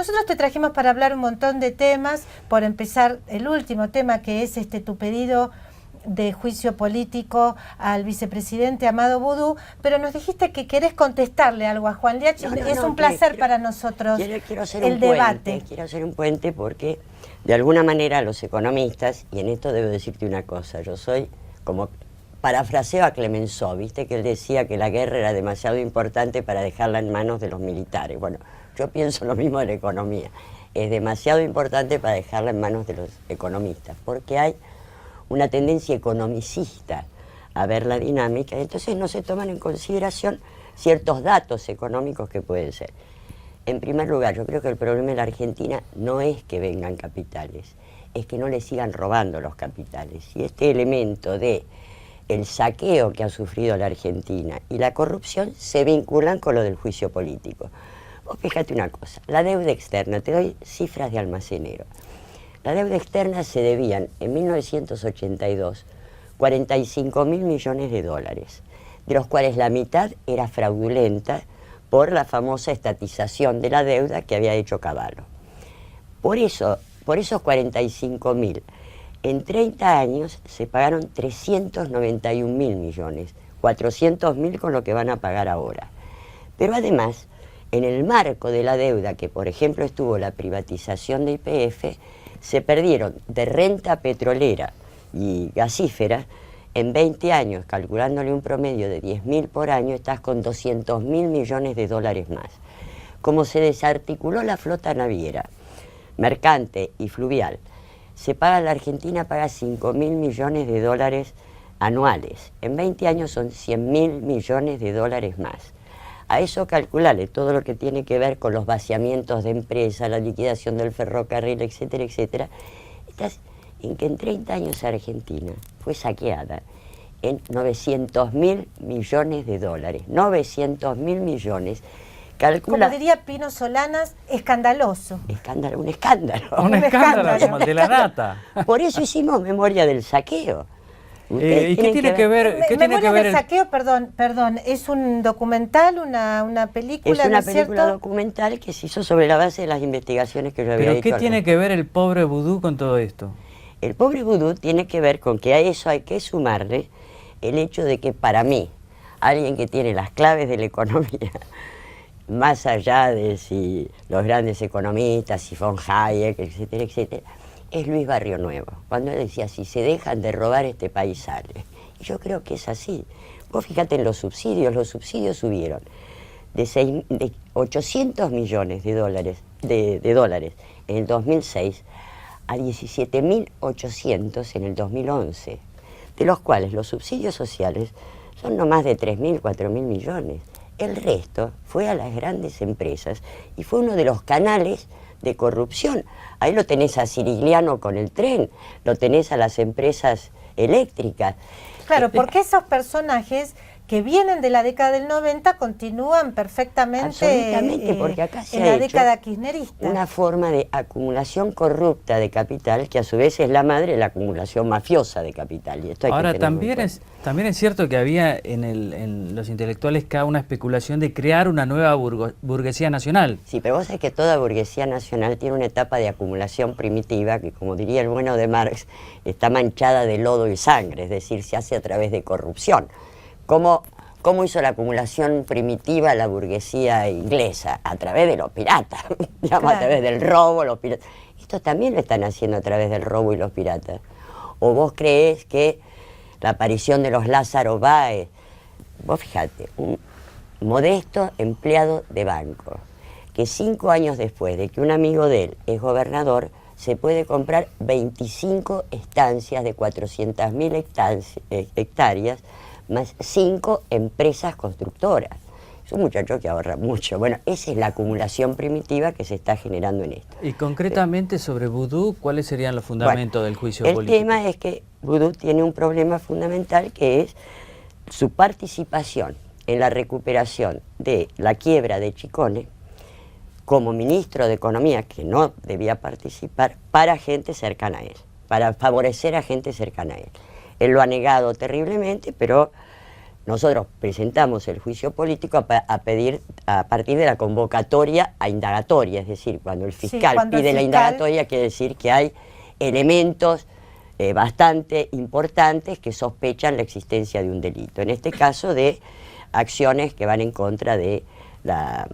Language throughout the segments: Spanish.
Nosotros te trajimos para hablar un montón de temas, por empezar el último tema que es tu pedido de juicio político al vicepresidente Amado Boudou, pero nos dijiste que querés contestarle algo a Juan Liach. Es un placer para nosotros quiero hacer el debate. Quiero hacer un puente porque de alguna manera los economistas, y en esto debo decirte una cosa, yo soy como parafraseo a Clemenceau, viste que él decía que la guerra era demasiado importante para dejarla en manos de los militares. Bueno, yo pienso lo mismo de la economía, es demasiado importante para dejarla en manos de los economistas, porque hay una tendencia economicista a ver la dinámica, entonces no se toman en consideración ciertos datos económicos que pueden ser. En primer lugar, yo creo que el problema de la Argentina no es que vengan capitales, es que no le sigan robando los capitales. Y este elemento de el saqueo que ha sufrido la Argentina y la corrupción se vinculan con lo del juicio político. Vos fíjate una cosa, la deuda externa, te doy cifras de almacenero. La deuda externa se debían en 1982 45.000 millones de dólares, de los cuales la mitad era fraudulenta por la famosa estatización de la deuda que había hecho Cavallo. Por esos 45.000, en 30 años se pagaron 391.000 millones, 400.000 con lo que van a pagar ahora. Pero además, en el marco de la deuda, que por ejemplo estuvo la privatización de YPF, se perdieron de renta petrolera y gasífera en 20 años, calculándole un promedio de 10.000 por año, estás con 200.000 millones de dólares más. Como se desarticuló la flota naviera, mercante y fluvial, la Argentina paga 5.000 millones de dólares anuales. En 20 años son 100.000 millones de dólares más. A eso calcularle todo lo que tiene que ver con los vaciamientos de empresas, la liquidación del ferrocarril, etcétera, etcétera. Estás en que en 30 años Argentina fue saqueada en 900.000 millones de dólares. 900.000 millones. Calcula, como diría Pino Solanas, escandaloso. Un escándalo. Un escándalo, como de la nata. Por eso hicimos memoria del saqueo. ¿Y qué tiene que ver? Memoria del saqueo, perdón, ¿es un documental, una película? Es una película documental que se hizo sobre la base de las investigaciones que yo había hecho. ¿Pero qué tiene que ver el pobre Boudou con todo esto? El pobre Boudou tiene que ver con que a eso hay que sumarle el hecho de que para mí, alguien que tiene las claves de la economía, más allá de si los grandes economistas, si von Hayek, etcétera, etcétera, es Luis Barrio Nuevo, cuando él decía, si se dejan de robar este país sale. Y yo creo que es así. Vos fíjate en los subsidios subieron de 800 millones de dólares en el 2006 a 17.800 en el 2011, de los cuales los subsidios sociales son no más de 3.000, 4.000 millones. El resto fue a las grandes empresas y fue uno de los canales de corrupción. Ahí lo tenés a Cirigliano con el tren, lo tenés a las empresas eléctricas. Claro, porque esos personajes que vienen de la década del 90 continúan perfectamente porque acá se en ha la hecho década kirchnerista. Una forma de acumulación corrupta de capital que a su vez es la madre de la acumulación mafiosa de capital. Y esto hay ahora, que también es cierto que había en los intelectuales cada una especulación de crear una nueva burguesía nacional. Sí, pero vos sabés que toda burguesía nacional tiene una etapa de acumulación primitiva que, como diría el bueno de Marx, está manchada de lodo y sangre, es decir, se hace a través de corrupción. ¿Cómo hizo la acumulación primitiva la burguesía inglesa? A través de los piratas, digamos, claro. A través del robo, los piratas. Esto también lo están haciendo a través del robo y los piratas. ¿O vos creés que la aparición de los Lázaro Báez, vos fíjate, un modesto empleado de banco, que 5 años después de que un amigo de él es gobernador, se puede comprar 25 estancias de 400.000 hectáreas, más 5 empresas constructoras. Es un muchacho que ahorra mucho. Bueno, esa es la acumulación primitiva que se está generando en esto. Y concretamente sobre Boudou, ¿cuáles serían los fundamentos del juicio político? El tema es que Boudou tiene un problema fundamental que es su participación en la recuperación de la quiebra de Chicone como ministro de Economía, que no debía participar, para gente cercana a él, para favorecer a gente cercana a él. Él lo ha negado terriblemente, pero nosotros presentamos el juicio político a partir de la convocatoria a indagatoria, es decir, cuando el fiscal pide la indagatoria, quiere decir que hay elementos bastante importantes que sospechan la existencia de un delito. En este caso de acciones que van en contra de la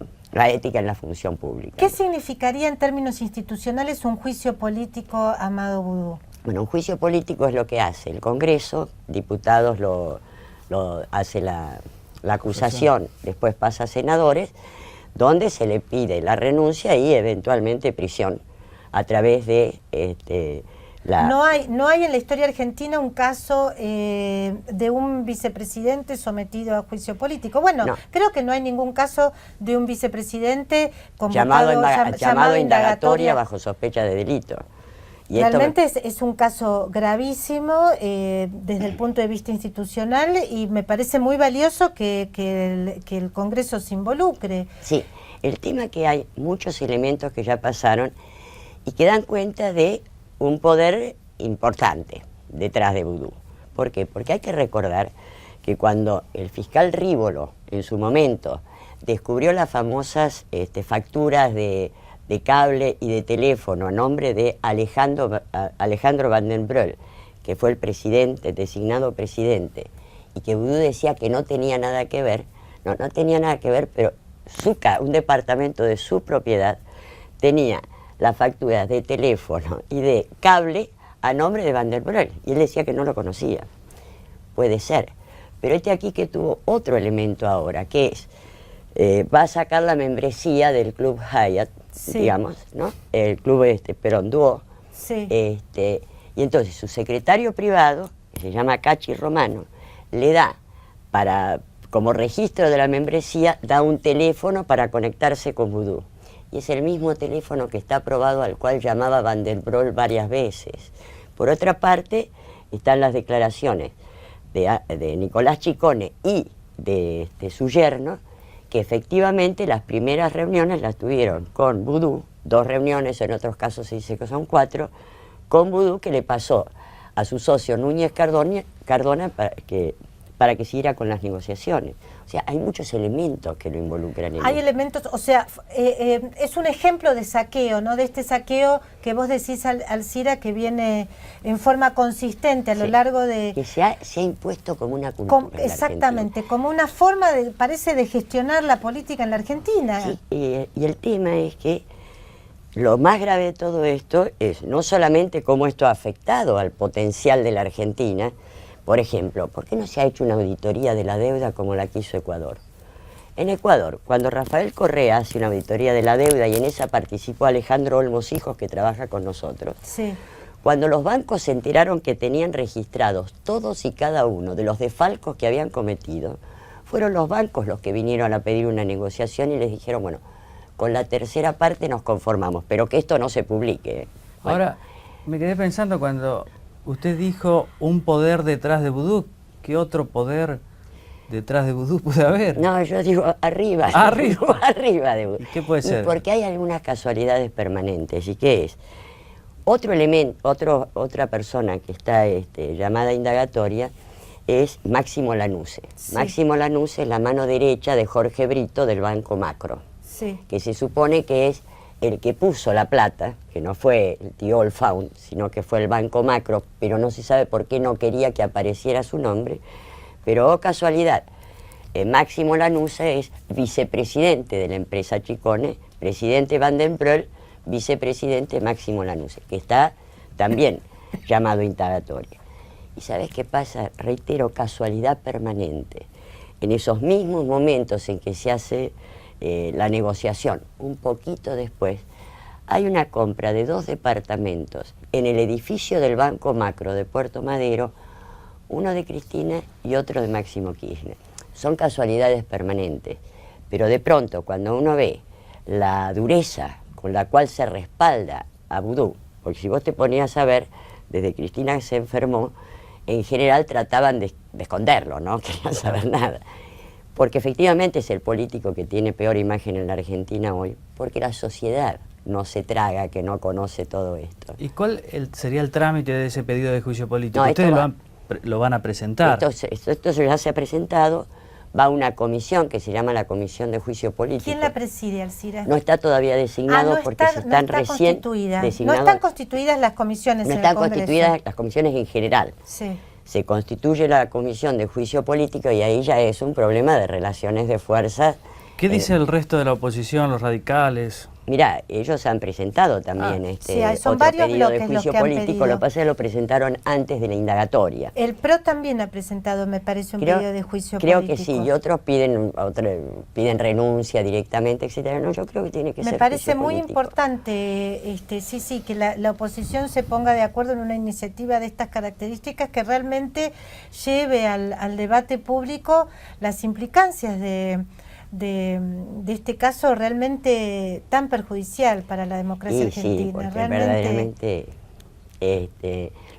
ética en la función pública. ¿Qué significaría en términos institucionales un juicio político a Amado Boudou? Bueno, un juicio político es lo que hace el Congreso, diputados hace la acusación, después pasa a senadores, donde se le pide la renuncia y eventualmente prisión a través de No hay en la historia argentina un caso de un vicepresidente sometido a juicio político. Bueno, no. Creo que no hay ningún caso de un vicepresidente llamado a indagatoria bajo sospecha de delito. Y realmente es un caso gravísimo desde el punto de vista institucional y me parece muy valioso que el Congreso se involucre. Sí, el tema es que hay muchos elementos que ya pasaron y que dan cuenta de un poder importante detrás de Boudou. ¿Por qué? Porque hay que recordar que cuando el fiscal Rívolo en su momento descubrió las famosas facturas de cable y de teléfono a nombre de Alejandro Van den Broel, que fue el presidente, designado presidente, y que Boudou decía que no tenía nada que ver, no tenía nada que ver, pero un departamento de su propiedad tenía las facturas de teléfono y de cable a nombre de Van den Broel, y él decía que no lo conocía. Puede ser, pero aquí que tuvo otro elemento ahora, que es, va a sacar la membresía del Club Hyatt, sí, digamos, ¿no? El club Perón Duo. Sí. Y entonces su secretario privado, que se llama Cachi Romano, le da, como registro de la membresía, da un teléfono para conectarse con Boudou. Y es el mismo teléfono que está aprobado al cual llamaba Van den Broel varias veces. Por otra parte, están las declaraciones de Nicolás Ciccone y de su yerno, que efectivamente las primeras reuniones las tuvieron con Boudou, 2 reuniones, en otros casos se dice que son 4, con Boudou, que le pasó a su socio Núñez Cardona para que siguiera con las negociaciones. O sea, hay muchos elementos que lo involucran en Hay elementos, o sea, es un ejemplo de saqueo, ¿no? De este saqueo que vos decís, Alcira, que viene en forma consistente a lo largo de... Que se ha impuesto como una cultura exactamente, como una forma, parece, de gestionar la política en la Argentina. Sí, y el tema es que lo más grave de todo esto es no solamente cómo esto ha afectado al potencial de la Argentina. Por ejemplo, ¿por qué no se ha hecho una auditoría de la deuda como la que hizo Ecuador? En Ecuador, cuando Rafael Correa hace una auditoría de la deuda y en esa participó Alejandro Olmos Hijos, que trabaja con nosotros, sí, cuando los bancos se enteraron que tenían registrados todos y cada uno de los desfalcos que habían cometido, fueron los bancos los que vinieron a pedir una negociación y les dijeron, bueno, con la tercera parte nos conformamos, pero que esto no se publique. Bueno. Ahora, me quedé pensando cuando usted dijo un poder detrás de Boudou. ¿Qué otro poder detrás de Boudou puede haber? No, yo digo arriba. ¿Arriba? Arriba de Boudou. ¿Qué puede ser? Porque hay algunas casualidades permanentes. ¿Y qué es? Otro elemento, otra persona que está llamada indagatoria es Máximo Lanuse. Sí. Máximo Lanuse es la mano derecha de Jorge Brito del Banco Macro, sí, que se supone que es el que puso la plata, que no fue el tío Allfound, sino que fue el Banco Macro, pero no se sabe por qué no quería que apareciera su nombre. Pero, oh casualidad, Máximo Lanuse es vicepresidente de la empresa Ciccone, presidente Van den Broel, vicepresidente Máximo Lanuse, que está también llamado indagatoria. ¿Y sabes qué pasa? Reitero, casualidad permanente. En esos mismos momentos en que se hace la negociación, un poquito después, hay una compra de 2 departamentos en el edificio del Banco Macro de Puerto Madero, uno de Cristina y otro de Máximo Kirchner. Son casualidades permanentes, pero de pronto cuando uno ve la dureza con la cual se respalda a Boudou, porque si vos te ponías a ver, desde Cristina se enfermó, en general trataban de esconderlo, no querían saber nada. Porque efectivamente es el político que tiene peor imagen en la Argentina hoy, porque la sociedad no se traga, que no conoce todo esto. ¿Y cuál sería el trámite de ese pedido de juicio político? No, ¿Ustedes lo van a presentar. Esto ya se ha presentado, va a una comisión que se llama la Comisión de Juicio Político. ¿Quién la preside, Alcira? No está todavía designado porque se están recién designados. No están constituidas las comisiones No en el están Congreso. constituidas las comisiones en general. Sí. Se constituye la Comisión de Juicio Político y ahí ya es un problema de relaciones de fuerzas. ¿Qué dice el resto de la oposición, los radicales? Mira, ellos han presentado también sí, son otro varios pedido de bloques los juicio que han político, pedido. lo que pasa es que lo presentaron antes de la indagatoria. El PRO también ha presentado, me parece, un pedido de juicio creo político. que sí, y otros piden renuncia directamente, etcétera. No, yo creo que tiene que ser Me parece juicio muy político. importante, sí, que la oposición se ponga de acuerdo en una iniciativa de estas características que realmente lleve al debate público las implicancias de este caso realmente tan perjudicial para la democracia argentina. Sí, porque verdaderamente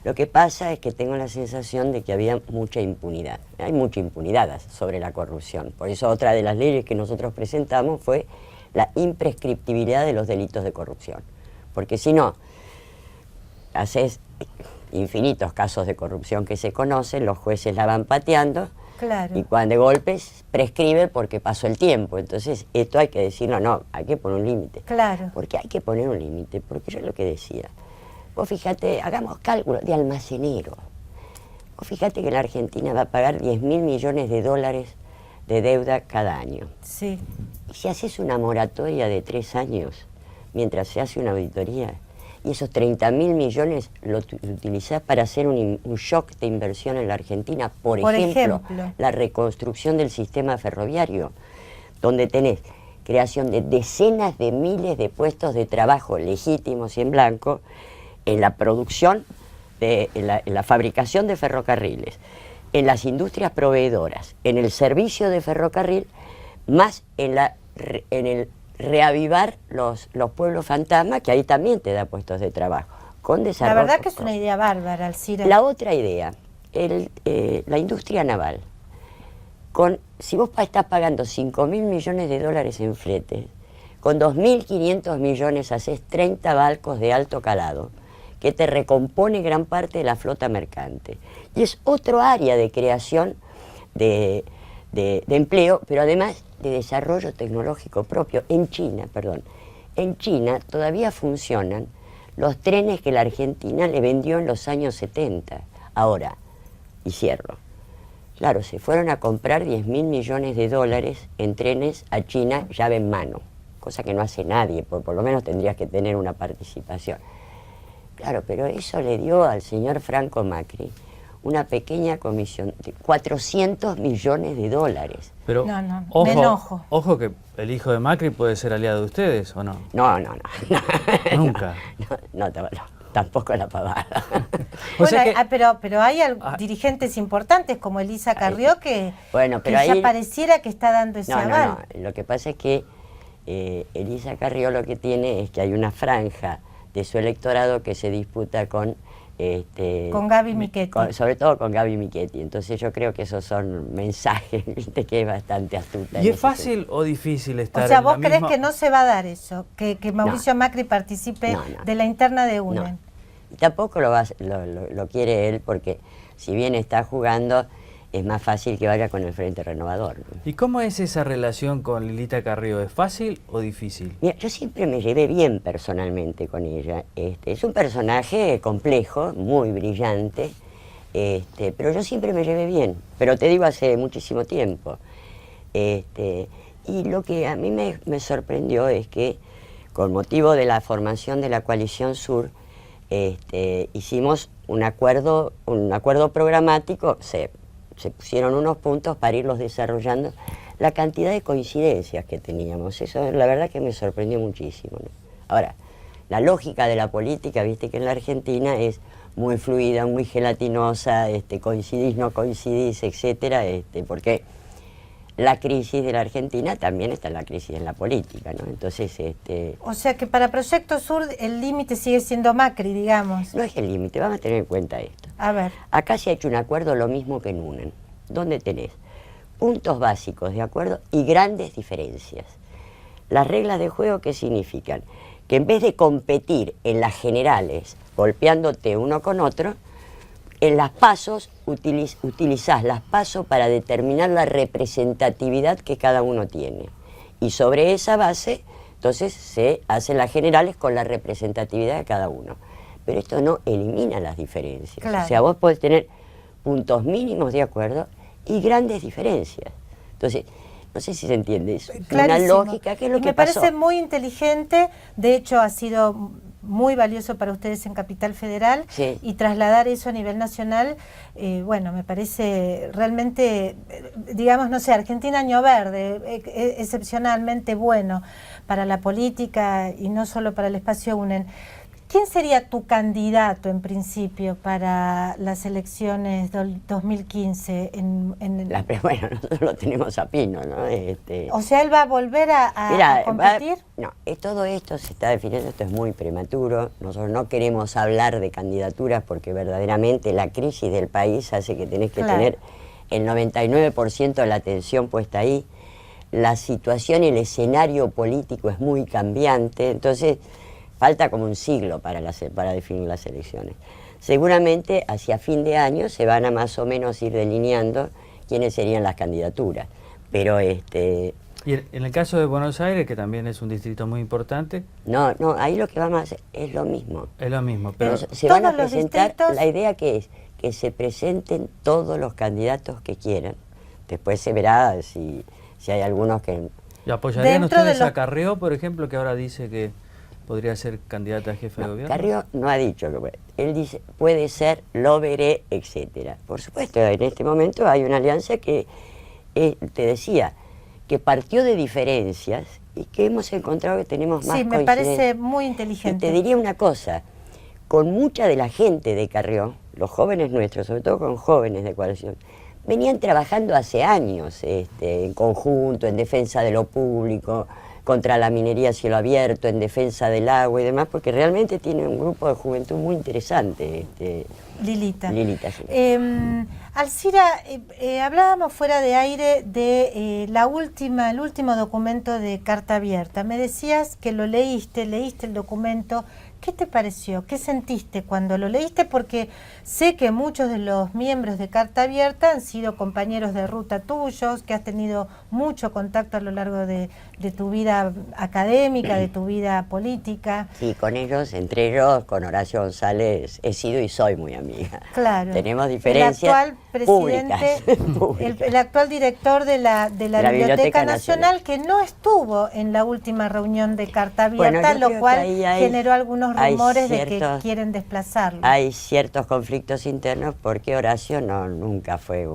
lo que pasa es que tengo la sensación de que había mucha impunidad. Hay mucha impunidad sobre la corrupción. Por eso otra de las leyes que nosotros presentamos fue la imprescriptibilidad de los delitos de corrupción. Porque si no, haces infinitos casos de corrupción que se conocen, los jueces la van pateando. Claro. Y cuando de golpes prescribe porque pasó el tiempo. Entonces esto hay que decirlo, no, hay que poner un límite. Claro. ¿Por qué hay que poner un límite? Porque yo lo que decía, vos fíjate, hagamos cálculos de almacenero. Vos fíjate que la Argentina va a pagar 10.000 millones de dólares de deuda cada año. Sí. Y si haces una moratoria de 3 años, mientras se hace una auditoría, y esos 30.000 millones lo utilizás para hacer un shock de inversión en la Argentina, por ejemplo, la reconstrucción del sistema ferroviario, donde tenés creación de decenas de miles de puestos de trabajo legítimos y en blanco, en la producción, en la fabricación de ferrocarriles, en las industrias proveedoras, en el servicio de ferrocarril, más en el reavivar los pueblos fantasmas, que ahí también te da puestos de trabajo, con desarrollo. La verdad que es una idea bárbara, Alcira. La otra idea, la industria naval, si vos estás pagando 5.000 millones de dólares en flete, con 2.500 millones haces 30 barcos de alto calado, que te recompone gran parte de la flota mercante. Y es otro área de creación de empleo, pero además de desarrollo tecnológico propio. En China todavía funcionan los trenes que la Argentina le vendió en los años 70. Ahora, y cierro, claro, se fueron a comprar 10.000 millones de dólares en trenes a China llave en mano, cosa que no hace nadie, por lo menos tendrías que tener una participación. Claro, pero eso le dio al señor Franco Macri una pequeña comisión de 400 millones de dólares. Pero me ojo, enojo. Ojo que el hijo de Macri puede ser aliado de ustedes, ¿o no? No. Nunca. No, tampoco la pavada. O sea que- pero hay dirigentes importantes como Elisa Carrió que ya pareciera que está dando ese aval. No. Lo que pasa es que Elisa Carrió lo que tiene es que hay una franja de su electorado que se disputa con Gaby Michetti. sobre todo con Gaby Michetti. Entonces yo creo que esos son mensajes, viste, que es bastante astuta. ¿Y es fácil o difícil estar O sea, en la ¿vos crees misma- que no se va a dar eso? Que Mauricio Macri participe de la interna de UNEN. No. Y tampoco lo quiere él porque si bien está jugando, es más fácil que vaya con el Frente Renovador, ¿no? ¿Y cómo es esa relación con Lilita Carrió? ¿Es fácil o difícil? Mira, yo siempre me llevé bien personalmente con ella. Es un personaje complejo, muy brillante, pero yo siempre me llevé bien. Pero te digo, hace muchísimo tiempo. Y lo que a mí me sorprendió es que, con motivo de la formación de la Coalición Sur, hicimos un acuerdo programático, se pusieron unos puntos para irlos desarrollando, la cantidad de coincidencias que teníamos. Eso la verdad que me sorprendió muchísimo, ¿no? Ahora, la lógica de la política, viste que en la Argentina es muy fluida, muy gelatinosa, coincidís, no coincidís, etcétera, porque la crisis de la Argentina también está en la crisis en la política, ¿no? Entonces, O sea que para Proyecto Sur el límite sigue siendo Macri, digamos. no es el límite, vamos a tener en cuenta esto. A ver. Acá se ha hecho un acuerdo lo mismo que en UNEN, donde tenés puntos básicos de acuerdo y grandes diferencias. Las reglas de juego, ¿qué significan? Que en vez de competir en las generales, golpeándote uno con otro, en las pasos utilizás las pasos para determinar la representatividad que cada uno tiene. Y sobre esa base, entonces se hacen las generales con la representatividad de cada uno. Pero esto no elimina las diferencias. Claro. O sea, vos podés tener puntos mínimos de acuerdo y grandes diferencias. Entonces, no sé si se entiende eso. Una lógica, que es lo y que me pasó. parece muy inteligente, de hecho ha sido muy valioso para ustedes en Capital Federal, Sí. y trasladar eso a nivel nacional, bueno, me parece realmente, digamos, no sé, Argentina Año Verde, excepcionalmente bueno para la política y no solo para el espacio UNEN. ¿Quién sería tu candidato en principio para las elecciones del 2015? Bueno, nosotros lo tenemos a Pino, ¿no? O sea, ¿él va a volver a competir? No, todo esto se está definiendo, esto es muy prematuro. Nosotros no queremos hablar de candidaturas porque verdaderamente la crisis del país hace que tenés que tener el 99% de la atención puesta ahí. La situación y el escenario político es muy cambiante, entonces falta como un siglo para definir las elecciones. Seguramente hacia fin de año se van a más o menos ir delineando quiénes serían las candidaturas. Pero Y en el caso de Buenos Aires, que también es un distrito muy importante. No, ahí lo que vamos a hacer es lo mismo. Es lo mismo, pero se van a todos los presentar, distritos. la idea que es que se presenten todos los candidatos que quieran. Después se verá si hay algunos que... ¿y apoyarían Dentro de ustedes los- a Carrió, por ejemplo, que ahora dice que podría ser candidata a jefe de gobierno? Carrió no ha dicho que puede. Él dice, puede ser, lo veré, etcétera. Por supuesto, en este momento hay una alianza que, te decía, que partió de diferencias y que hemos encontrado que tenemos más Sí, me coincidencias. parece muy Y inteligente. te diría una cosa, con mucha de la gente de Carrió, los jóvenes nuestros, sobre todo con jóvenes de coalición, venían trabajando hace años en conjunto, en defensa de lo público, contra la minería a cielo abierto, en defensa del agua y demás, porque realmente tiene un grupo de juventud muy interesante. Lilita. Lilita, sí. Alcira, hablábamos fuera de aire de el último documento de Carta Abierta. Me decías que lo leíste el documento. ¿Qué te pareció? ¿Qué sentiste cuando lo leíste? Porque sé que muchos de los miembros de Carta Abierta han sido compañeros de ruta tuyos, que has tenido mucho contacto a lo largo de tu vida académica, de tu vida política. Sí, con ellos, entre ellos, con Horacio González, he sido y soy muy amiga. Claro. Tenemos diferencias El actual presidente, públicas. el actual director de la Biblioteca Nacional, que no estuvo en la última reunión de Carta Abierta, Bueno, yo lo creo cual que ahí generó algunos rumores de que ciertos- quieren desplazarlo. Hay ciertos conflictos internos porque Horacio nunca fue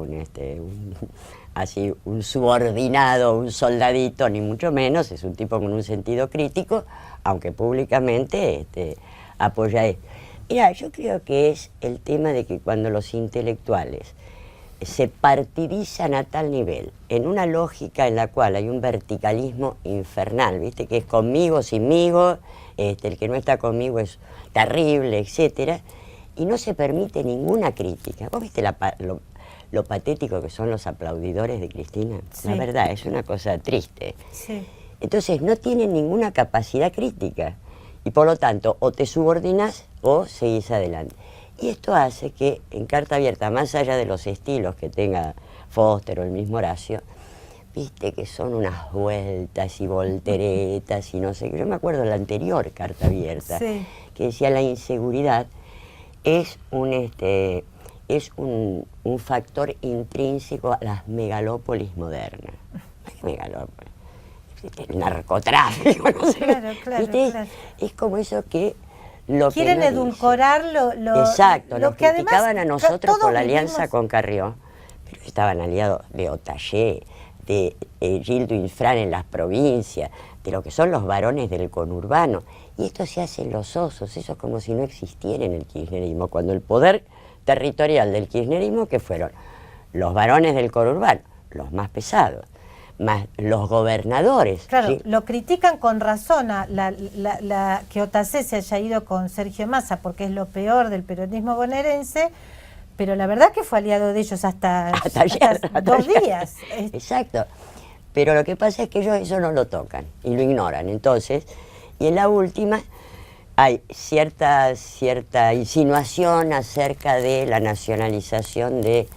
así un subordinado, un soldadito, ni mucho menos. Es un tipo con un sentido crítico, aunque públicamente apoya esto. Mira, yo creo que es el tema de que cuando los intelectuales se partidizan a tal nivel, en una lógica en la cual hay un verticalismo infernal, ¿viste? Que es conmigo, sinmigo, el que no está conmigo es terrible, etcétera, y no se permite ninguna crítica. ¿Vos viste lo patético que son los aplaudidores de Cristina? Sí. La verdad, es una cosa triste. Sí. Entonces no tienen ninguna capacidad crítica y por lo tanto o te subordinas o seguís adelante. Y esto hace que en Carta Abierta, más allá de los estilos que tenga Foster o el mismo Horacio, viste que son unas vueltas y volteretas y no sé qué. Yo me acuerdo de la anterior Carta Abierta, Sí. que decía la inseguridad es un factor intrínseco a las megalópolis modernas. ¿Qué megalópolis? El narcotráfico, no sé. Claro, ¿Viste? claro. Es como eso que lo Quieren que no edulcorar lo exacto, lo nos que además criticaban a nosotros todos por la alianza vivimos- con Carrió, pero estaban aliados de Otallé, de Gildo Infran en las provincias, de lo que son los varones del conurbano. Y esto se hace en los osos, eso es como si no existiera en el kirchnerismo, cuando el poder territorial del kirchnerismo, que fueron los varones del conurbano, los más pesados, más los gobernadores. Claro, ¿sí? lo critican con razón a que Otacé se haya ido con Sergio Massa porque es lo peor del peronismo bonaerense, pero la verdad que fue aliado de ellos hasta 2 días. Exacto. Pero lo que pasa es que ellos eso no lo tocan y lo ignoran. Entonces, y en la última, hay cierta insinuación acerca de la nacionalización de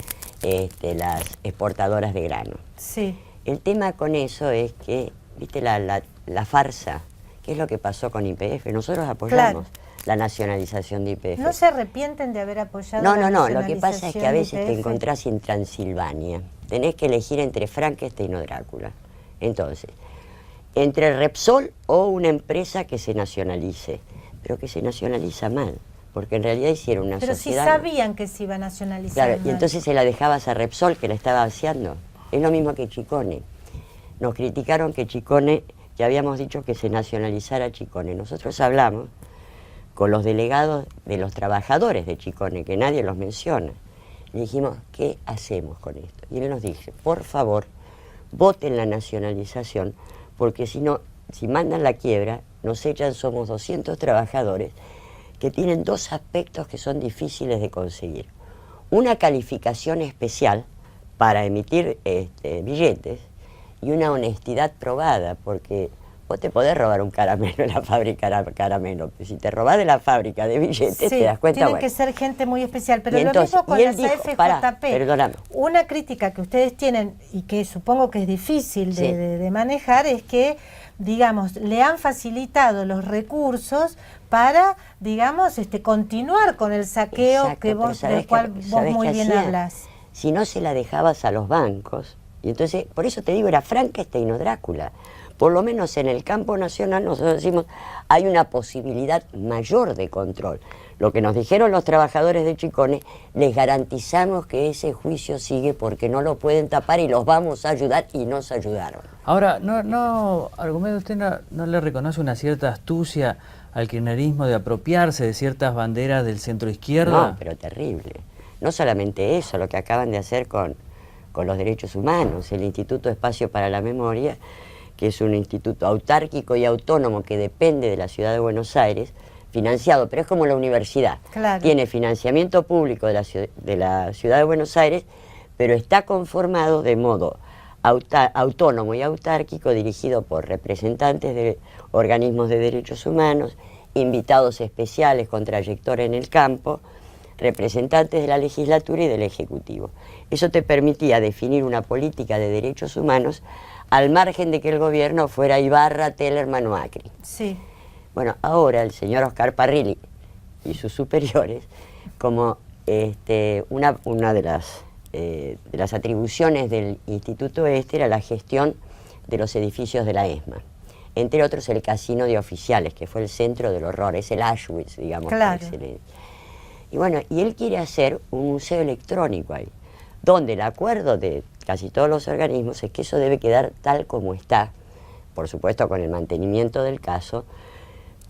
las exportadoras de grano. Sí. El tema con eso es que, viste, la farsa, ¿qué es lo que pasó con YPF? Nosotros apoyamos la nacionalización de YPF. ¿No se arrepienten de haber apoyado No, la no, lo que pasa es que a veces nacionalización de te YPF? encontrás en Transilvania. Tenés que elegir entre Frankenstein o Drácula. Entonces, entre Repsol o una empresa que se nacionalice, pero que se nacionaliza mal, porque en realidad hicieron una Pero sociedad... si sabían que se iba a nacionalizar Claro, mal. y entonces se la dejabas a Repsol, que la estaba vaciando. Es lo mismo que Chicone. Nos criticaron que Chicone, que habíamos dicho que se nacionalizara Chicone. Nosotros hablamos con los delegados de los trabajadores de Chicone, que nadie los menciona. Le dijimos, ¿qué hacemos con esto? Y él nos dice, por favor, voten la nacionalización, porque si no, si mandan la quiebra, nos echan, somos 200 trabajadores que tienen dos aspectos que son difíciles de conseguir. Una calificación especial para emitir billetes y una honestidad probada, porque vos te podés robar un caramelo en la fábrica de caramelo, pero si te robás de la fábrica de billetes, Sí, te das cuenta. tienen Bueno, que ser gente muy especial, pero Y lo entonces, mismo con y él las dijo, AFJP. pará, perdóname. Una crítica que ustedes tienen y que supongo que es difícil Sí. de manejar es que, digamos, le han facilitado los recursos para, digamos, continuar con el saqueo Exacto, que pero vos, ¿sabés del cual qué- vos sabés muy qué bien hacía? hablas. Si no se la dejabas a los bancos, y entonces, por eso te digo, era Frankenstein o Drácula. Por lo menos en el campo nacional nosotros decimos, hay una posibilidad mayor de control. Lo que nos dijeron los trabajadores de Chicone, les garantizamos que ese juicio sigue porque no lo pueden tapar y los vamos a ayudar, y nos ayudaron. Ahora, argumento, ¿usted no le reconoce una cierta astucia al kirchnerismo de apropiarse de ciertas banderas del centro izquierda? No, pero terrible. No solamente eso, lo que acaban de hacer con los derechos humanos, el Instituto Espacio para la Memoria, que es un instituto autárquico y autónomo que depende de la Ciudad de Buenos Aires, financiado, pero es como la universidad. Claro. Tiene financiamiento público de la Ciudad de Buenos Aires, pero está conformado de modo autónomo y autárquico, dirigido por representantes de organismos de derechos humanos, invitados especiales con trayectoria en el campo, representantes de la legislatura y del Ejecutivo. Eso te permitía definir una política de derechos humanos al margen de que el gobierno fuera Ibarra, Tellerman o Macri. Sí. Bueno, ahora el señor Oscar Parrilli y sus superiores, como una de las atribuciones del Instituto era la gestión de los edificios de la ESMA. Entre otros el Casino de Oficiales, que fue el centro del horror, es el Auschwitz, digamos. Claro. Y bueno, y él quiere hacer un museo electrónico ahí, donde el acuerdo de casi todos los organismos es que eso debe quedar tal como está, por supuesto con el mantenimiento del caso,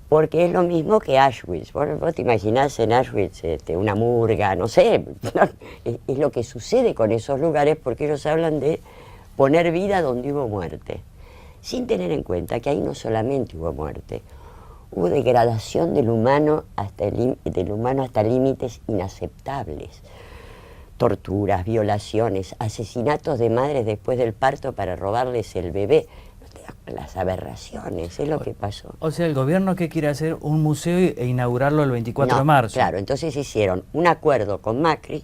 porque es lo mismo que Auschwitz. Vos te imaginás en Auschwitz una murga, no sé, es lo que sucede con esos lugares, porque ellos hablan de poner vida donde hubo muerte, sin tener en cuenta que ahí no solamente hubo muerte, hubo degradación del humano hasta límites inaceptables. Torturas, violaciones, asesinatos de madres después del parto para robarles el bebé. Las aberraciones, es lo que pasó. O sea, ¿el gobierno qué quiere hacer? Un museo e inaugurarlo el 24 No, de marzo. Claro, entonces hicieron un acuerdo con Macri,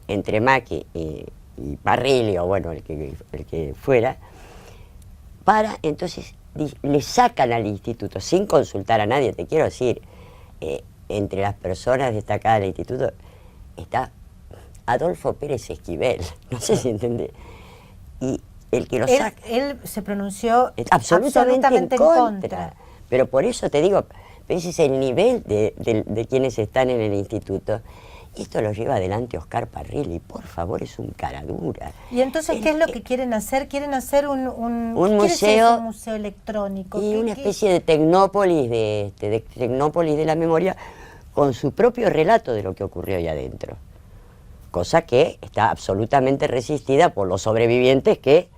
entre Macri y Parrilli, o bueno, el que fuera, para entonces le sacan al instituto, sin consultar a nadie, te quiero decir, entre las personas destacadas del instituto está Adolfo Pérez Esquivel, no sé si entendés, y el que lo saca... Él se pronunció absolutamente en contra. Pero por eso te digo, ese es el nivel de quienes están en el instituto. Y esto lo lleva adelante Oscar Parrilli, por favor, es un cara dura. ¿Y entonces qué es lo que quieren hacer? ¿Quieren hacer un museo, electrónico? Y una especie de tecnópolis, de tecnópolis de la memoria, con su propio relato de lo que ocurrió ahí adentro. Cosa que está absolutamente resistida por los sobrevivientes que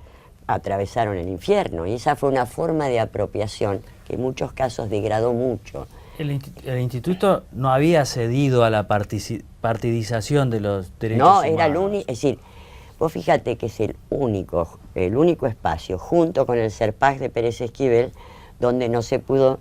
atravesaron el infierno. Y esa fue una forma de apropiación que en muchos casos degradó mucho. El instituto no había cedido a la partidización de los derechos No, humanos. era el único, es decir, vos fíjate que es el único espacio, junto con el Serpag de Pérez Esquivel, donde no se pudo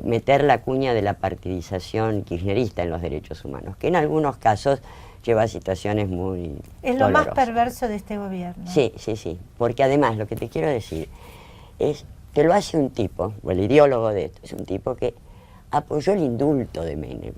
meter la cuña de la partidización kirchnerista en los derechos humanos, que en algunos casos lleva a situaciones muy Es lo más dolorosas. perverso de este gobierno. Sí, sí, sí, porque además lo que te quiero decir es que lo hace un tipo, o el ideólogo de esto, es un tipo que apoyó el indulto de Menem.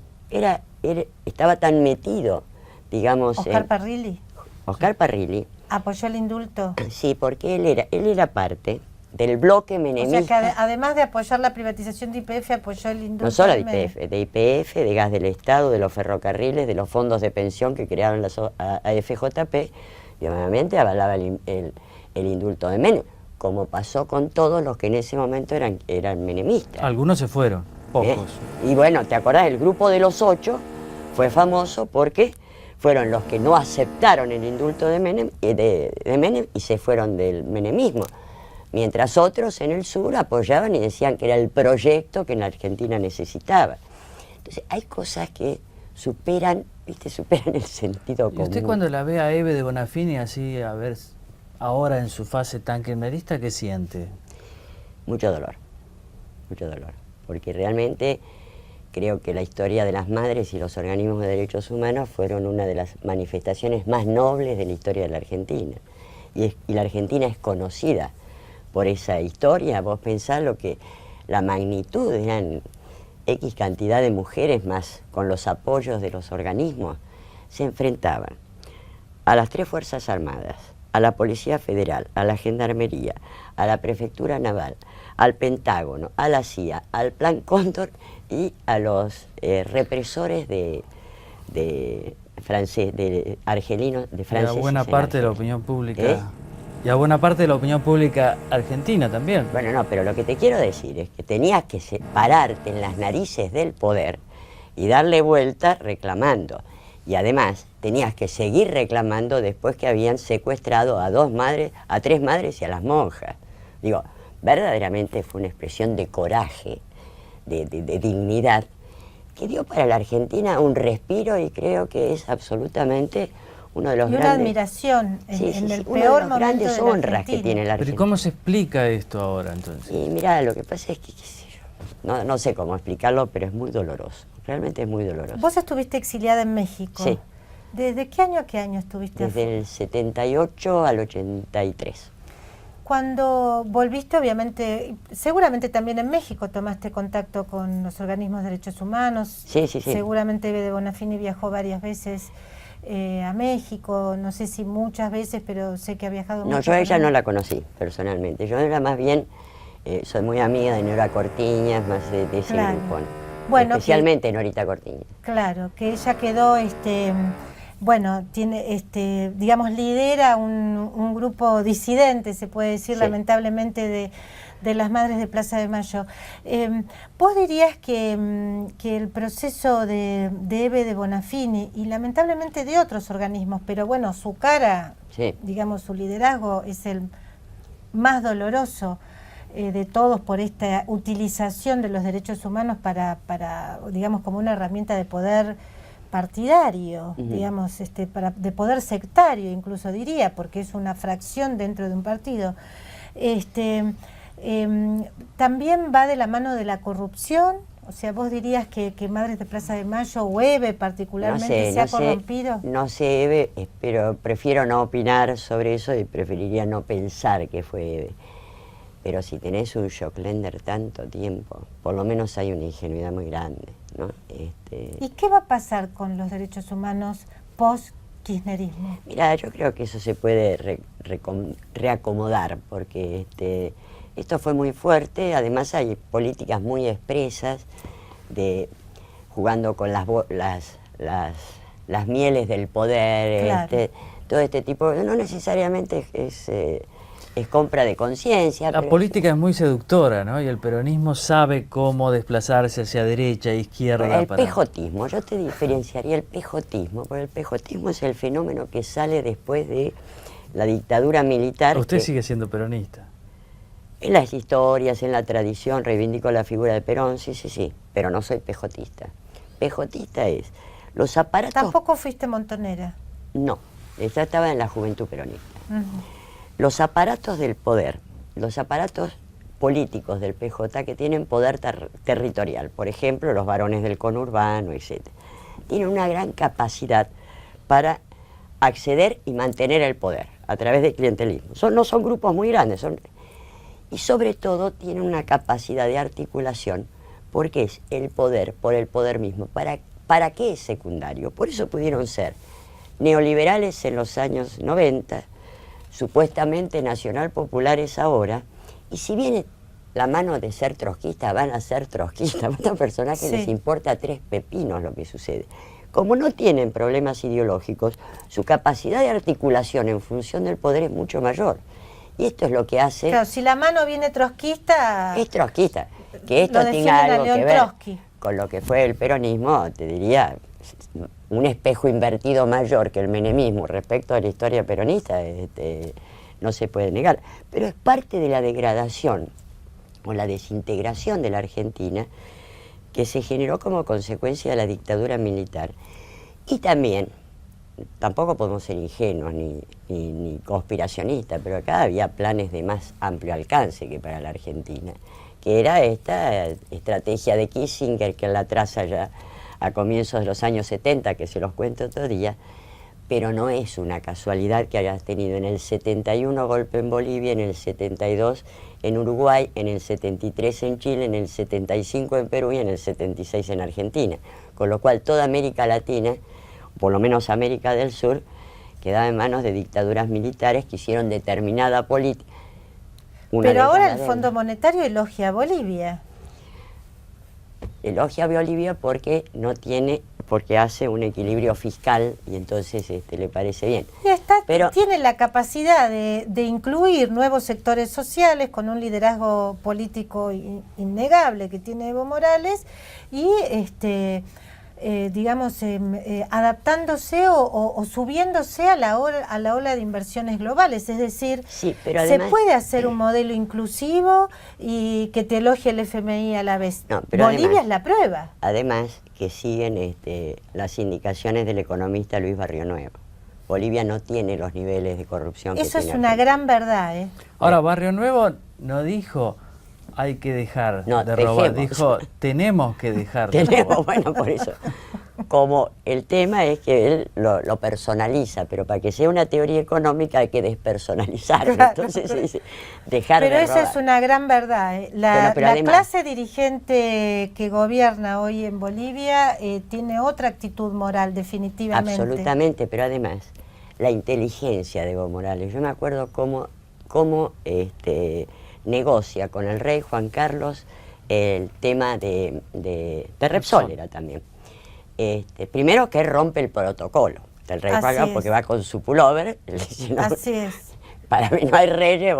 Estaba tan metido, digamos... Oscar Parrilli Oscar Parrilli, apoyó el indulto. sí, porque él era parte del bloque O menemista. sea que además de apoyar la privatización de YPF, apoyó el indulto. No solo de Menem. YPF, de YPF, de Gas del Estado, de los ferrocarriles, de los fondos de pensión que crearon la AFJP, y obviamente avalaba el indulto de Menem, como pasó con todos los que en ese momento eran menemistas. Algunos se fueron, pocos. Y bueno, ¿te acordás? El grupo de los 8 fue famoso porque fueron los que no aceptaron el indulto de Menem, y se fueron del menemismo. Mientras otros en el sur apoyaban y decían que era el proyecto que la Argentina necesitaba. Entonces hay cosas que superan el sentido ¿Y común. usted cuando la ve a Eve de Bonafini así, a ver, ahora en su fase tan kirchnerista, qué siente? Mucho dolor, porque realmente creo que la historia de las madres y los organismos de derechos humanos fueron una de las manifestaciones más nobles de la historia de la Argentina. Y la Argentina es conocida por esa historia. Vos pensás la magnitud, eran X cantidad de mujeres más con los apoyos de los organismos, se enfrentaban a las 3 Fuerzas Armadas, a la Policía Federal, a la Gendarmería, a la Prefectura Naval, al Pentágono, a la CIA, al Plan Cóndor y a los represores de argelinos, de franceses. Y a buena en parte de la Argelia. opinión pública. Y a buena parte de la opinión pública argentina también. Bueno, no, pero lo que te quiero decir es que tenías que pararte en las narices del poder y darle vuelta reclamando. Y además tenías que seguir reclamando después que habían secuestrado a 3 madres y a las monjas. Digo, verdaderamente fue una expresión de coraje, de dignidad, que dio para la Argentina un respiro, y creo que es absolutamente uno de los Y una grandes... admiración en el uno peor de los momento grandes de la honras que Argentina. tiene la Pero ¿y Argentina. cómo se explica esto ahora entonces? Y mirá, lo que pasa es que, qué sé yo, no sé cómo explicarlo, pero es muy doloroso, realmente es muy doloroso. Vos estuviste exiliada en México. Sí. ¿Desde qué año a qué año estuviste Desde afuera? el 78 al 83. Cuando volviste, obviamente, seguramente también en México tomaste contacto con los organismos de derechos humanos. Sí, sí, sí. Seguramente Eve de Bonafini viajó varias veces a México, no sé si muchas veces, pero sé que ha viajado No, mucho. yo a ella con no él. la conocí personalmente. Yo era más bien, soy muy amiga de Nora Cortiñas, más de ese Claro. grupo. Bueno, especialmente Norita Cortiñas. Claro, que ella quedó, bueno, tiene, digamos, lidera un grupo disidente, se puede decir, Sí. lamentablemente, de las Madres de Plaza de Mayo. ¿Vos dirías que el proceso de Eve de Bonafini y lamentablemente de otros organismos, pero bueno, su cara, Sí. digamos, su liderazgo es el más doloroso de todos por esta utilización de los derechos humanos para digamos, como una herramienta de poder partidario, digamos, de poder sectario, incluso diría, porque es una fracción dentro de un partido. También va de la mano de la corrupción. O sea, vos dirías que Madres de Plaza de Mayo o Eve particularmente se ha corrompido. No sé, Eve, pero prefiero no opinar sobre eso y preferiría no pensar que fue Eve. Pero si tenés un Joclender tanto tiempo, por lo menos hay una ingenuidad muy grande, ¿no? ¿Y qué va a pasar con los derechos humanos post-kirchnerismo? Mira, yo creo que eso se puede reacomodar, porque esto fue muy fuerte. Además hay políticas muy expresas jugando con las mieles del poder, Claro. todo este tipo. No necesariamente es compra de conciencia. La pero política es muy seductora, ¿no? Y el peronismo sabe cómo desplazarse hacia derecha e izquierda. el pejotismo, yo te diferenciaría el pejotismo, porque el pejotismo es el fenómeno que sale después de la dictadura militar. Usted que- sigue siendo peronista. En las historias, en la tradición, reivindico la figura de Perón, sí, pero no soy pejotista. Pejotista es los aparatos... Tampoco fuiste montonera. No, ella estaba en la juventud peronista. Ujú. Los aparatos del poder, los aparatos políticos del PJ que tienen poder territorial, por ejemplo, los varones del conurbano, etc. Tienen una gran capacidad para acceder y mantener el poder a través del clientelismo. No son grupos muy grandes, y sobre todo tienen una capacidad de articulación, porque es el poder por el poder mismo. ¿Para qué es secundario? Por eso pudieron ser neoliberales en los años 90, supuestamente nacional populares ahora, y si viene la mano de ser trotskista, van a ser trotskistas. A estos personajes les importa tres pepinos lo que sucede. Como no tienen problemas ideológicos, su capacidad de articulación en función del poder es mucho mayor. Y esto es lo que hace... Claro, si la mano viene trotskista... Es trotskista. Que esto tenga algo que ver con lo que fue el peronismo, te diría, un espejo invertido mayor que el menemismo respecto a la historia peronista, no se puede negar. Pero es parte de la degradación o la desintegración de la Argentina que se generó como consecuencia de la dictadura militar. Y también, tampoco podemos ser ingenuos ni conspiracionistas, pero acá había planes de más amplio alcance que para la Argentina, que era esta estrategia de Kissinger, que la traza ya a comienzos de los años 70, que se los cuento otro día, pero no es una casualidad que hayas tenido en el 71 golpe en Bolivia, en el 72 en Uruguay, en el 73 en Chile, en el 75 en Perú y en el 76 en Argentina. Con lo cual toda América Latina, por lo menos América del Sur, quedaba en manos de dictaduras militares que hicieron determinada política. Pero ahora el Fondo Monetario elogia a Bolivia. Elogia a Bolivia porque porque hace un equilibrio fiscal y entonces le parece bien. Pero tiene la capacidad de incluir nuevos sectores sociales con un liderazgo político innegable que tiene Evo Morales y digamos, adaptándose o subiéndose a la ola de inversiones globales. Es decir, pero además, se puede hacer un modelo inclusivo y que te elogie el FMI a la vez. No, pero Bolivia es la prueba. Además, que siguen las indicaciones del economista Luis Barrionuevo. Bolivia no tiene los niveles de corrupción que tiene Eso es una gran verdad, ¿eh? Ahora, Barrionuevo no dijo hay que dejar de robar, dijo tenemos que dejar de robar. Bueno, por eso. Como el tema es que él lo personaliza, pero para que sea una teoría económica hay que despersonalizarlo. Entonces se dice dejar de robar. Pero esa es una gran verdad. La además, clase dirigente que gobierna hoy en Bolivia tiene otra actitud moral, definitivamente. Absolutamente, pero además la inteligencia de Evo Morales. Yo me acuerdo cómo negocia con el rey Juan Carlos el tema de Repsol era también. Primero que rompe el protocolo del rey Juan Carlos porque va con su pullover. Así es. Para mí no hay reyes.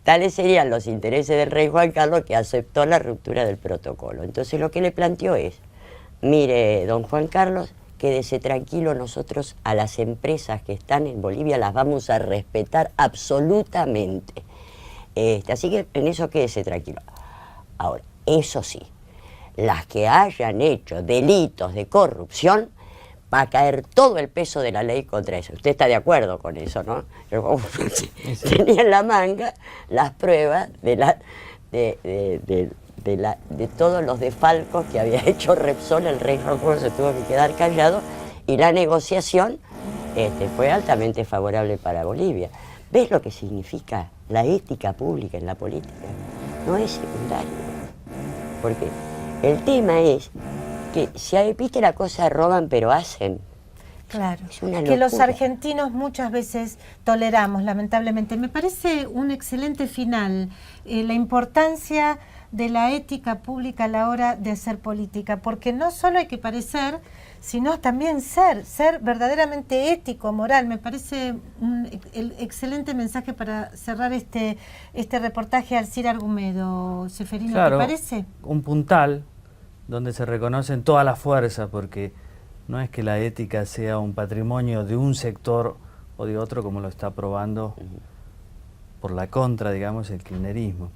Tales serían los intereses del rey Juan Carlos que aceptó la ruptura del protocolo. Entonces lo que le planteó es, mire, don Juan Carlos, quédese tranquilo, nosotros a las empresas que están en Bolivia las vamos a respetar absolutamente. Así que en eso quédese tranquilo. Ahora, eso sí, las que hayan hecho delitos de corrupción, va a caer todo el peso de la ley contra eso. Usted está de acuerdo con eso, ¿no? Tenía en la manga las pruebas de todos los desfalcos que había hecho Repsol. El rey Juan Carlos se tuvo que quedar callado y la negociación fue altamente favorable para Bolivia. ¿Ves lo que significa la ética pública en la política? No es secundario. Porque el tema es que si viste la cosa roban pero hacen. Claro, es una que los argentinos muchas veces toleramos, lamentablemente. Me parece un excelente final, la importancia de la ética pública a la hora de hacer política, porque no solo hay que parecer, sino también ser verdaderamente ético, moral. Me parece el excelente mensaje para cerrar este reportaje. Alcira Argumedo, Ceferino, claro, ¿te parece? Un puntal donde se reconocen todas las fuerzas, porque no es que la ética sea un patrimonio de un sector o de otro, como lo está probando por la contra, digamos, el kirchnerismo.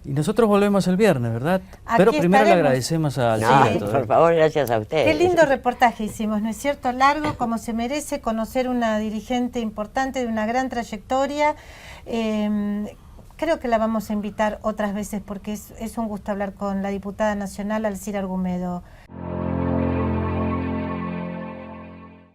Y nosotros volvemos el viernes, ¿verdad? Aquí pero primero estaremos. Le agradecemos al No, por favor, gracias a ustedes. Qué lindo reportaje hicimos, ¿no es cierto? Largo, como se merece, conocer una dirigente importante de una gran trayectoria, creo que la vamos a invitar otras veces porque es un gusto hablar con la diputada nacional Alcira Argumedo.